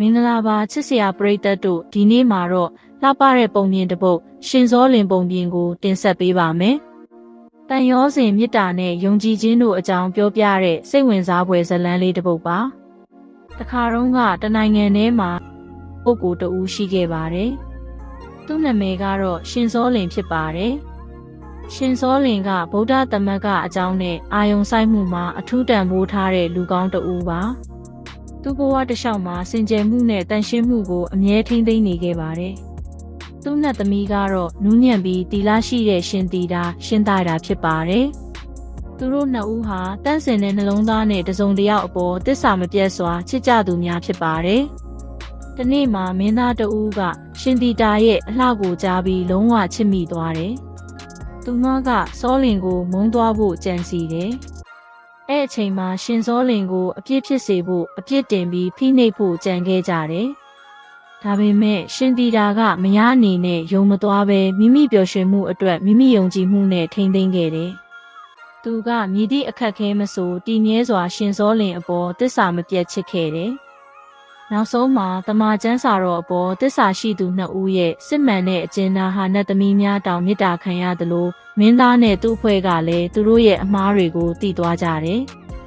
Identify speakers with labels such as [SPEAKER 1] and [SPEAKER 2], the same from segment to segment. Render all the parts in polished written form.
[SPEAKER 1] မင်္ဂလာပါချစ်စရာပရိသတ်တို့ဒီနေ့မှာတော့လှပတဲ့ပုံပြင်တစ်ပုဒ်ရှင်စောလင်ပုံပြင်ကိုတင်ဆက်ပေးပါမယ်။တန်ရောစဉ်မေတ္တာနဲ့ယုံကြည်ခြင်းတို့အကြောင်းပြောပြတဲ့စိတ်ဝင်စားဖွယ်ဇာတ်လမ်းလေးတစ်ပုဒ်ပါ။တခါတုန်းကတနိုင်ငံထဲမှာပုဂ္ဂိုလ်တဦးရှိခဲ့ပါတယ်။သူ့နာမည်ကတော့ရှင်စောလင်ဖြစ်ပါတယ်။ရှင်စောလင်ကဗုဒ္ဓသမဂ္ဂအကြောင်းနဲ့အာယုံဆိုင်မှုမှာအထူးတန်ဖိုးထားတဲ့လူကောင်းတဦးပါ။သူ့ဘဝတစ်လျှောက်မှာစင်ကြယ်မှုနဲ့တန်ရှင်းမှုကိုအမြဲထိန်းသိမ်းနေခဲ့ပါတယ်။သူ့နဲ့သမီးကတော့နူးညံ့ပြီးတီလာရှိတဲ့ရှင်တီတာရှင်သာတာဖြစ်ပါတယ်။သူတို့နှစ်ဦးဟာတန့်စင်တဲ့နှလုံးသားနဲ့တစုံတစ်ယောက်အပေါ်တစ္ဆာမပြတ်စွာချစ်ကြသူများဖြစ်ပါတယ်။ဒီနေ့မှာမင်းသားတဦးကရှင်တီတာရဲ့အလှကိုကြားပြီးလုံးဝချစ်မိသွားတယ်။သူမကစောလင်ကိုမုန်းသွားဖို့ကြံစီတယ်။အဲ့အချိန်မှာရှင်စောလင်ကိုအပြစ်ဖြစ်စေဖို့အပြစ်တင်ပြီးဖိနှိပ်ဖို့ကြံခဲ့ကြတယ်။ဒါပေမဲ့ရှင်တီတာကမရအနေနဲ့ယုံမသွားပဲမိမိပျော်ရွှင်မှုအတွက်မိမိယုံကြည်မှုနဲ့ထိန်းသိမ်းခဲ့တယ်။သူကမြည်သည့်အခက်ခဲမဆိုတည်မြဲစွာရှင်စောလင်အပေါ်တစ္ဆာမပြတ်ချစ်ခဲ့တယ်။နောက်ဆုံးမှာတမန်ကျမ်းစာတော်အပေါ်တစ္ဆာရှိသူနှစ်ဦးရဲ့စစ်မှန်တဲ့အကျဉ်းသားဟာနတ်သမီးများတောင်မေတ္တာခံရသလိုမင်းသားနဲ့သူ့အဖွဲ့ကလည်းသူတို့ရဲ့အမှားတွေကိုသိသွားကြတယ်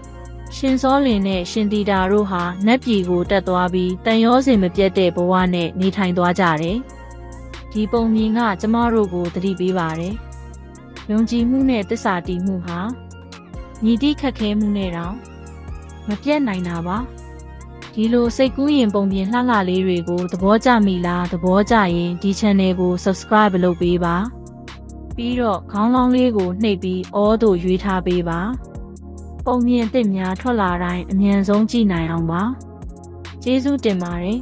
[SPEAKER 1] ။ရှင်စောလင်နဲ့ရှင်တီတာတို့ဟာနတ်ပြည်ကိုတက်သွားပြီးတန်ရောစဉ်မပြတ်တဲ့ဘဝနဲ့နေထိုင်သွားကြတယ်။ဒီပုံမြင်ကကျမတို့ကိုသတိပေးပါတယ်။ယုံကြည်မှုနဲ့တစ္ဆာတည်မှုဟာညီတိခက်ခဲမှုနဲ့တောင်မပြတ်နိုင်တာပါ။ဒီလိုစိတ်ကူးရင်ပုံပြင်လှလှလေးတွေကိုသဘောကျမိလားသဘောကျရင်ဒီ channel ကို subscribe လုပ်ပေးပါပြီးတော့ခေါင်းလောင်းလေးကိုနှိပ်ပြီးအောတို့ရွေးထားပေးပါပုံပြင်အစ်စ်များထွက်လာတိုင်းအမြန်ဆုံးကြည့်နိုင်အောင်ပါကျေးဇူးတင်ပါတယ်